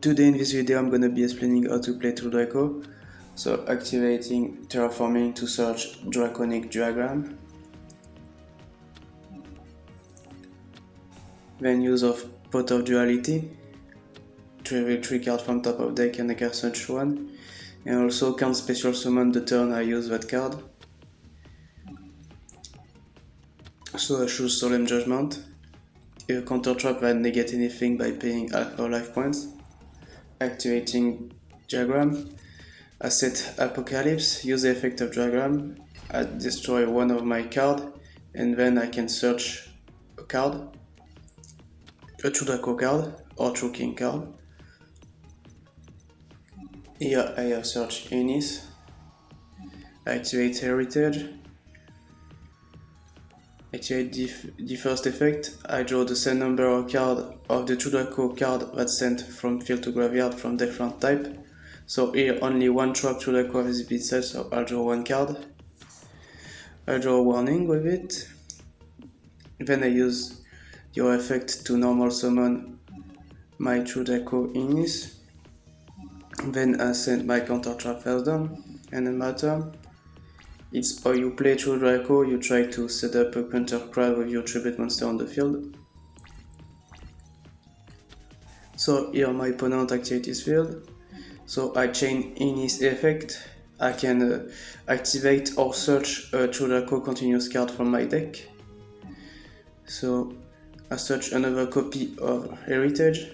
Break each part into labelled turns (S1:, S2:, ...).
S1: Today in this video I'm gonna be explaining how to play True Draco. So activating terraforming to search draconic diagram. Then use of Pot of Duality to reveal 3 cards from top of deck and I can search one. And also can't special summon the turn I use that card. So I choose Solemn Judgment. A counter trap that negate anything by paying alpha life points. Activating diagram. I set Apocalypse, use the effect of diagram. I destroy one of my cards and then I can search a card, a True Draco card or True King card. Here I have searched Unis. Activate Heritage. Activate the first effect. I draw the same number of cards of the True Draco card that's sent from field to graveyard from different type. So here only one trap True Draco has been set, so I'll draw one card. I draw a warning with it. Then I use your effect to normal summon my True Draco Unis. Then I send my counter trap first down, and in my turn, it's how you play True Draco, you try to set up a counter crowd with your tribute monster on the field. So here my opponent activates his field. So I chain in his effect. I can activate or search a True Draco continuous card from my deck. So I search another copy of Heritage.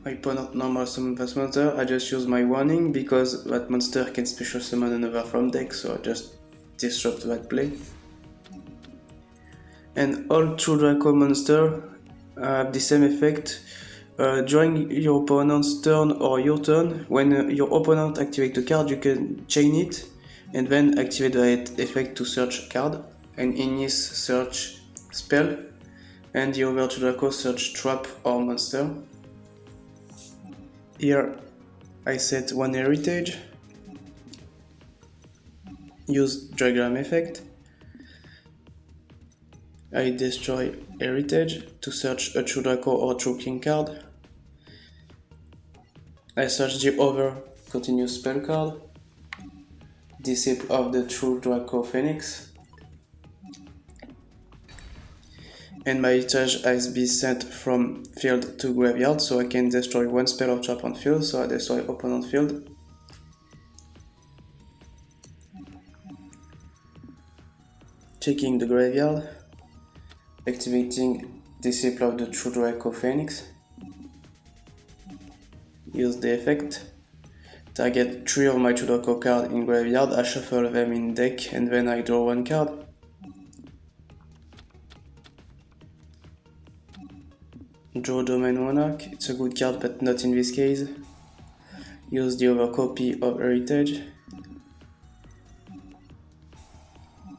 S1: My opponent normal summon this monster. I just use my warning because that monster can special summon another from deck, so I just disrupt that play. And all True Draco monster have the same effect. During your opponent's turn or your turn, when your opponent activates the card, you can chain it and then activate that effect to search card. And in this search spell, and the other True Draco search trap or monster. Here I set one heritage, use diagram effect. I destroy heritage to search a True Draco or True King card. I search the other continuous spell card, Disciple of the True Draco Phoenix. And my heritage has been sent from field to graveyard, so I can destroy one spell or trap on field, so I destroy opponent field. Checking the graveyard. Activating Disciple of the True Draco Phoenix. Use the effect. Target 3 of my True Draco cards in graveyard, I shuffle them in deck and then I draw one card. Draw Domain Monarch, it's a good card but not in this case. Use the other copy of Heritage.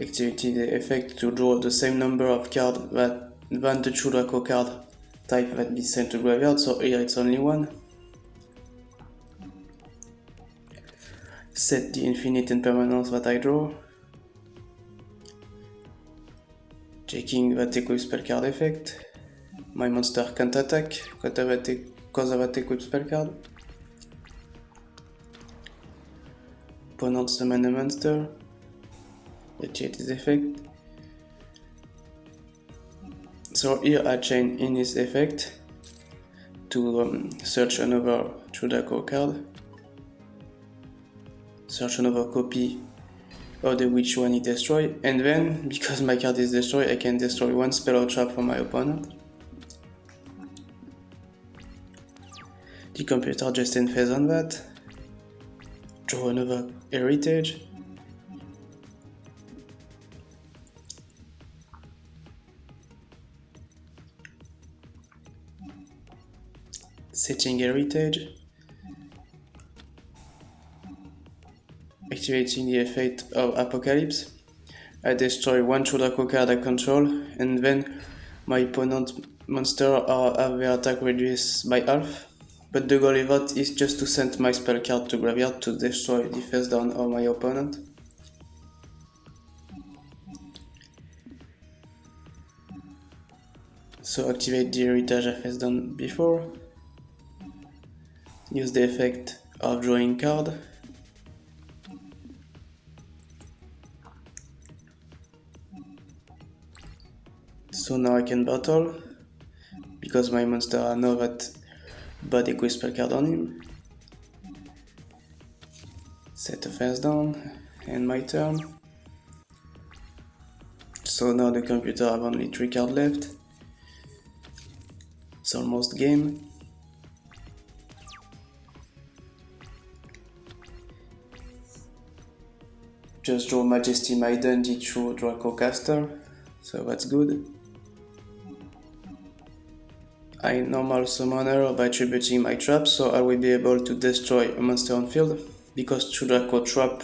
S1: Activating the effect to draw the same number of cards than the True Draco card type that be sent to graveyard, so here it's only one. Set the infinite impermanence that I draw. Checking that equip spell card effect. My monster can't attack because of that equip spell card. Opponent summon a monster. Activate his effect. So here I chain in his effect to search another True Draco card. Search another copy of the which one he destroyed, and then because my card is destroyed, I can destroy one spell or trap from my opponent. The computer just in phase on that. Draw another heritage. Setting heritage. Activating the effect of Apocalypse. I destroy one True Draco card I control, and then my opponent monster have their attack reduced by half. But the goal of that is just to send my spell card to graveyard to destroy the face down of my opponent. So activate the heritage as done before. Use the effect of drawing card. So now I can battle, because my monster I know that bad equip spell card on him. Set a face down, and my turn. So now the computer have only 3 cards left. It's almost game. Just draw Majesty Maiden, the True Draco caster, so that's good. I normal summon her by tributing my trap, so I will be able to destroy a monster on field, because True Draco trap,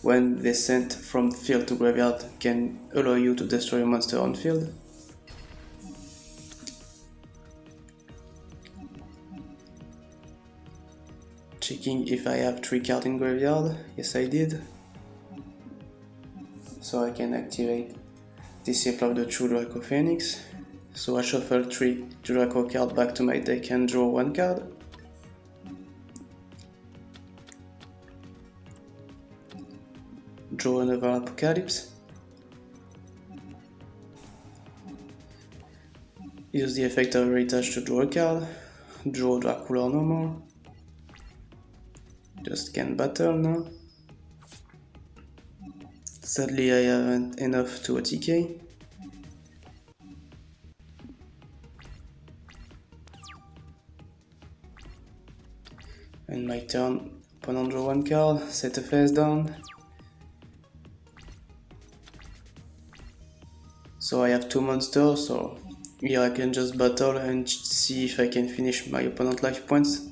S1: when they sent from field to graveyard, can allow you to destroy a monster on field. Checking if I have 3 cards in graveyard, yes I did. So I can activate this of the True Draco Phoenix. So I shuffle 3 True Draco cards back to my deck and draw 1 card. Draw another Apocalypse. Use the effect of Heritage to draw a card. Draw Dracula no more. Just can battle now. Sadly I haven't enough to OTK. And my turn, opponent draw 1 card, set a face down. So I have 2 monsters, so here I can just battle and see if I can finish my opponent's life points.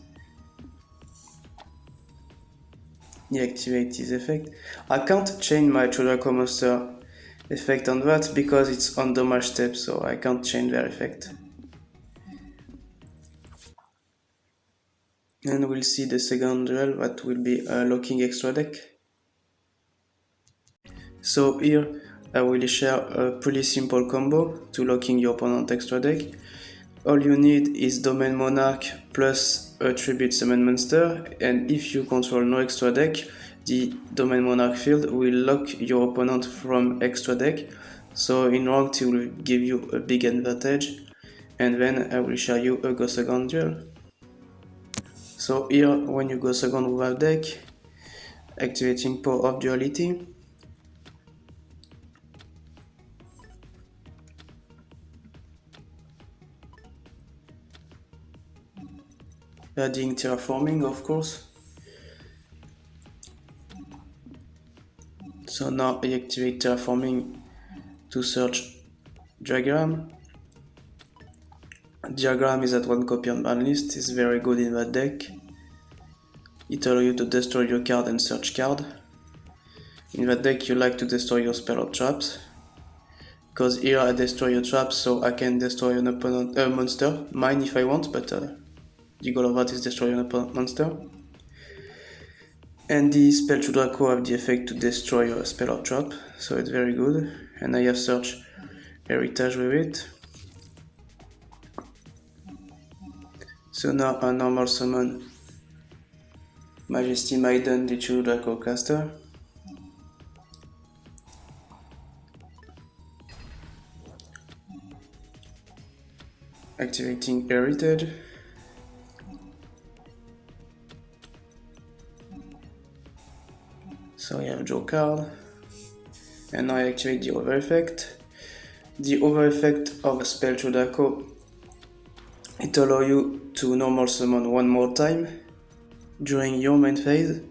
S1: Deactivate his effect. I can't change my True Draco monster effect on that because it's on damage step, so I can't change their effect. And we'll see the second duel, that will be a locking extra deck. So here I will share a pretty simple combo to locking your opponent extra deck. All you need is Domain Monarch plus a Tribute Summon monster, and if you control no extra deck, the Domain Monarch field will lock your opponent from extra deck, so in ranked it will give you a big advantage, and then I will show you a go second duel. So here, when you go second with our deck, activating Power of Duality. Adding terraforming, of course. So now I activate terraforming to search Diagram. Diagram is at 1 copy on ban list, is very good in that deck. It allows you to destroy your card and search card. In that deck you like to destroy your spell or traps, because here I destroy your traps, so I can destroy an opponent monster, mine if I want, but the goal of that is destroy an opponent monster. And the spell True Draco have the effect to destroy a spell or trap, so it's very good. And I have search Heritage with it. So now I normal summon Majesty Maiden, the True Draco caster. Activating Heritage. So I have draw card. And now I activate the over effect. The over effect of a spell True Draco, it allows you to normal summon 1 more time during your main phase,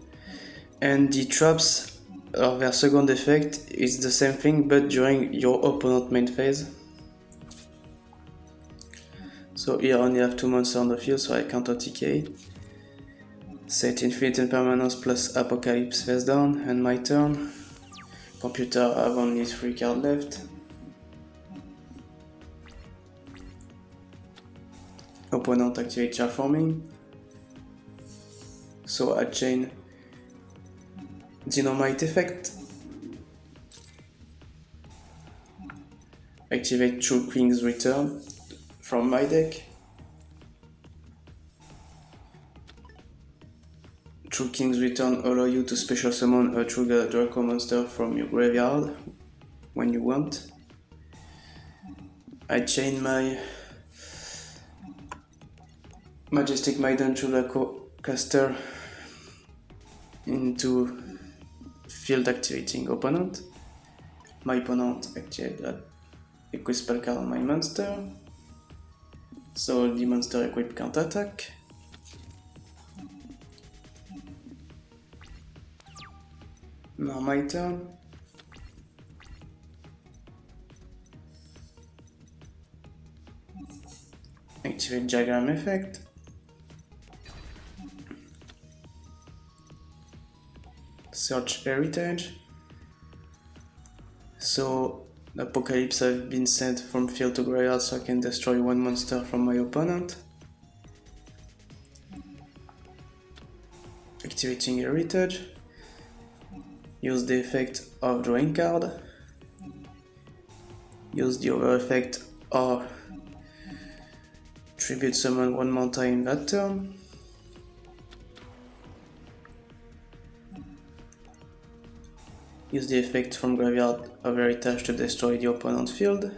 S1: and the traps of their second effect is the same thing but during your opponent main phase. So here I only have 2 monsters on the field, so I can't OTK. Set Infinite Impermanence plus Apocalypse face down, and my turn. Computer have only 3 cards left. Opponent activate terraforming. So I chain Dynamite effect. Activate True King's Return from my deck. True King's Return allow you to special summon a True Draco monster from your graveyard when you want. I chain my Majestic Maiden True Draco caster into field activating opponent. My opponent activates that equip spell card on my monster, so the monster equip can't attack. Now my turn. Activate diagram effect. Search heritage. So Apocalypse have been sent from field to graveyard so I can destroy one monster from my opponent. Activating heritage. Use the effect of drawing card. Use the other effect of tribute summon one more time that turn. Use the effect from graveyard of heritage to destroy the opponent's field.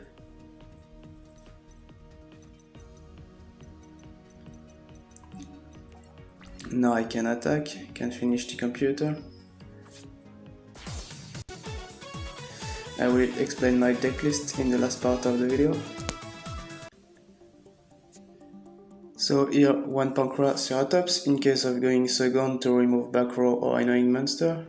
S1: Now I can attack, can finish the computer. I will explain my deck list in the last part of the video. So here, one Pancra Ceratops in case of going second to remove back row or annoying monster.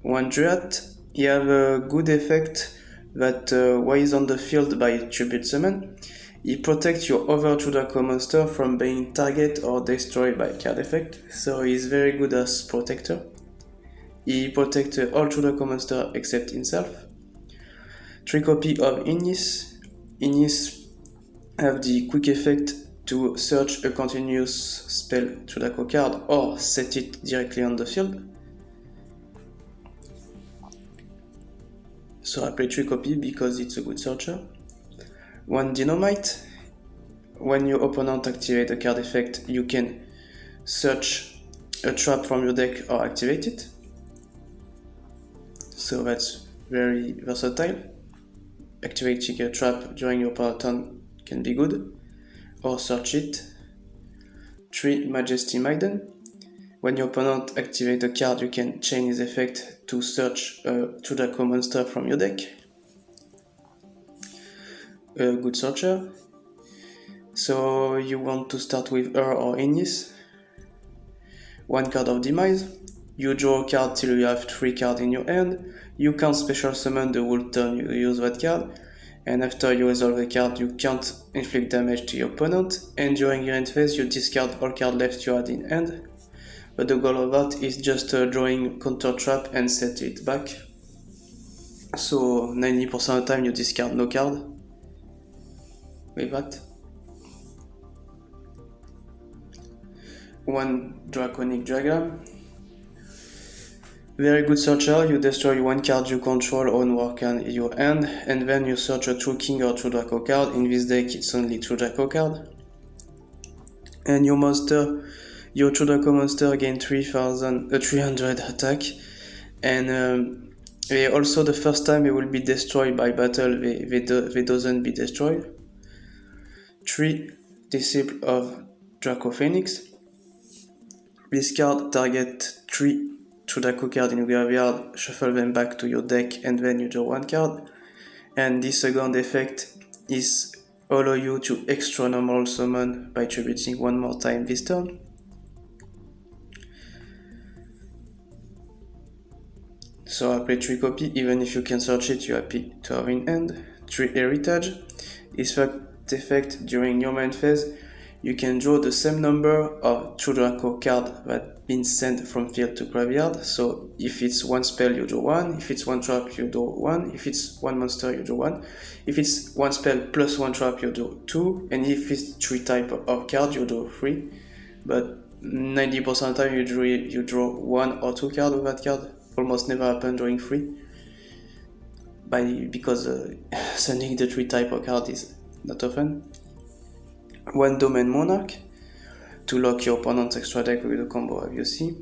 S1: One Dryad, you have a good effect that while he's on the field by tribute summon, he protects your other True Draco monster from being target or destroyed by card effect, so he's very good as protector. He protects all True Draco monster except himself. 3 copies of Ignis. Ignis have the quick effect to search a continuous spell True Draco card or set it directly on the field. So I play 3 copies because it's a good searcher. 1 Dynamite. When your opponent activates a card effect, you can search a trap from your deck or activate it. So that's very versatile. Activating a trap during your opponent's turn can be good. Or search it. 3 Majesty Maiden. When your opponent activates a card, you can chain his effect to search a True Draco monster from your deck. A good searcher. So you want to start with her or Ignis. 1 card of Demise. You draw a card till you have 3 cards in your hand. You can't special summon the whole turn you use that card. And after you resolve the card, you can't inflict damage to your opponent. And during your end phase, you discard all cards left you had in hand. But the goal of that is just drawing counter trap and set it back. So 90% of the time you discard no card with that. 1 Draconic Dragon. Very good searcher, you destroy 1 card you control on work in your hand, and then you search a True King or True Draco card. In this deck it's only True Draco card. And your True Draco monster gain 300 attack, and also the first time it will be destroyed by battle, they doesn't be destroyed. 3 Disciple of Draco Phoenix. This card target 3 True Draco card in your graveyard, shuffle them back to your deck, and then you draw 1 card. And the second effect is allow you to extra normal summon by tributing 1 more time this turn. So I play 3 copy, even if you can search it, you're happy to have in hand. 3 Heritage. Is that effect during your main phase, you can draw the same number of True Draco cards that been sent from field to graveyard. So if it's 1 spell, you draw 1. If it's 1 trap, you draw 1. If it's 1 monster, you draw 1. If it's 1 spell plus 1 trap, you draw 2. And if it's 3 type of card, you draw 3. But 90% of the time you draw 1 or 2 cards with that card. Almost never happen drawing 3. Because sending the 3 type of card is not often. 1 Domain Monarch to lock your opponent's extra deck with a combo obviously.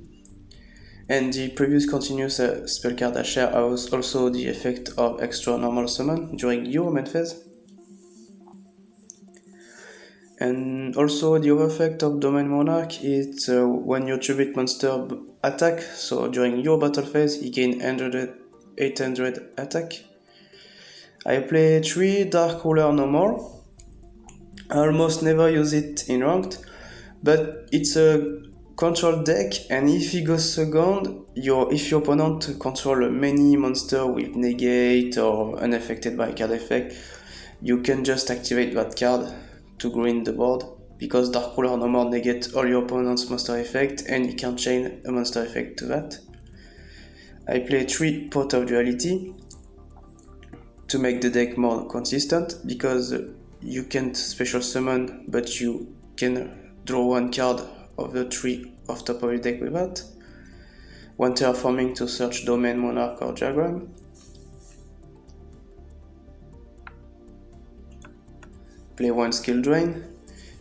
S1: And the previous continuous spell card I share has also the effect of extra normal summon during your main phase. And also the other effect of Domain Monarch is when your tribute monster attack, so during your battle phase you gain 800 attack. I play 3 Dark Ruler no more. I almost never use it in ranked, but it's a control deck, and if he goes second, if your opponent control many monster with negate or unaffected by card effect, you can just activate that card to green the board, because Dark Ruler no more negate all your opponent's monster effect, and you can chain a monster effect to that. I play 3 Pot of Duality to make the deck more consistent, because you can't special summon, but you can draw 1 card of the 3 off top of your deck with that. 1 Terraforming to search Domain, Monarch or Diagram. Play 1 Skill Drain,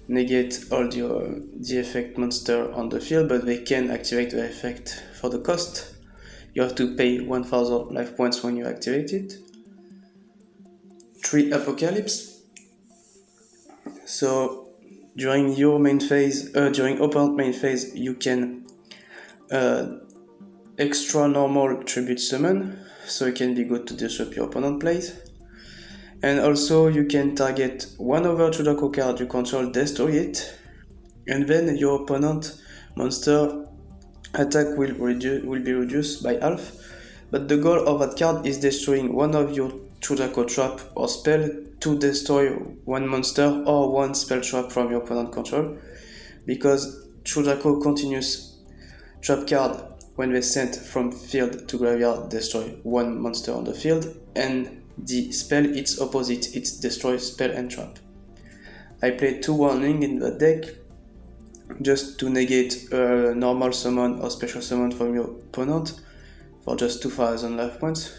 S1: negate all the effect monster on the field, but they can activate the effect for the cost. You have to pay 1000 life points when you activate it. 3 Apocalypse. So during your main phase, during opponent main phase, you can extra normal tribute summon, so it can be good to disrupt your opponent plays. And also you can target 1 other True Draco card you control, destroy it, and then your opponent monster attack will be reduced by half. But the goal of that card is destroying 1 of your True Draco trap or spell to destroy 1 monster or 1 spell trap from your opponent control, because True Draco continuous trap card, when they sent from field to graveyard, destroy 1 monster on the field, and the spell it's opposite, it destroys spell and trap. I play 2 warning in the deck just to negate a normal summon or special summon from your opponent for just 2000 life points.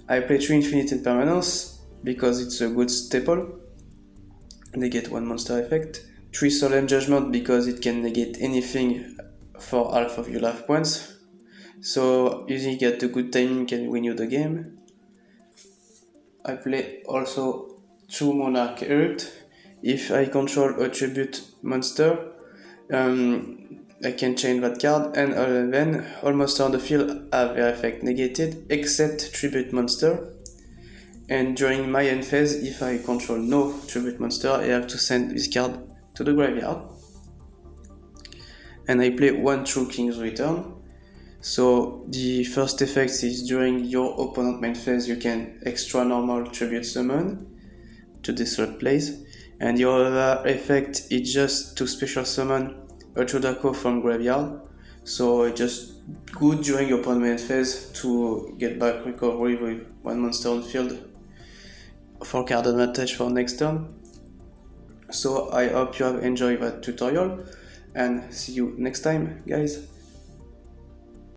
S1: I play 3 Infinite Impermanence because it's a good staple, negate 1 monster effect. 3 Solemn Judgment because it can negate anything for half of your life points, so using it at a good timing can win you the game. I play also 2 Monarch Erupt. If I control a tribute monster, I can chain that card, and then all monsters on the field have their effect negated except tribute monster. And during my end phase, if I control no tribute monster, I have to send this card to the graveyard. And I play 1 True King's Return. So the first effect is during your opponent main phase, you can extra normal tribute summon to disrupt plays, and the other effect is just to special summon a True Draco from graveyard. So it's just good during your opponent main phase to get back recovery with 1 monster on field for card advantage for next turn. So I hope you have enjoyed that tutorial, and see you next time, guys.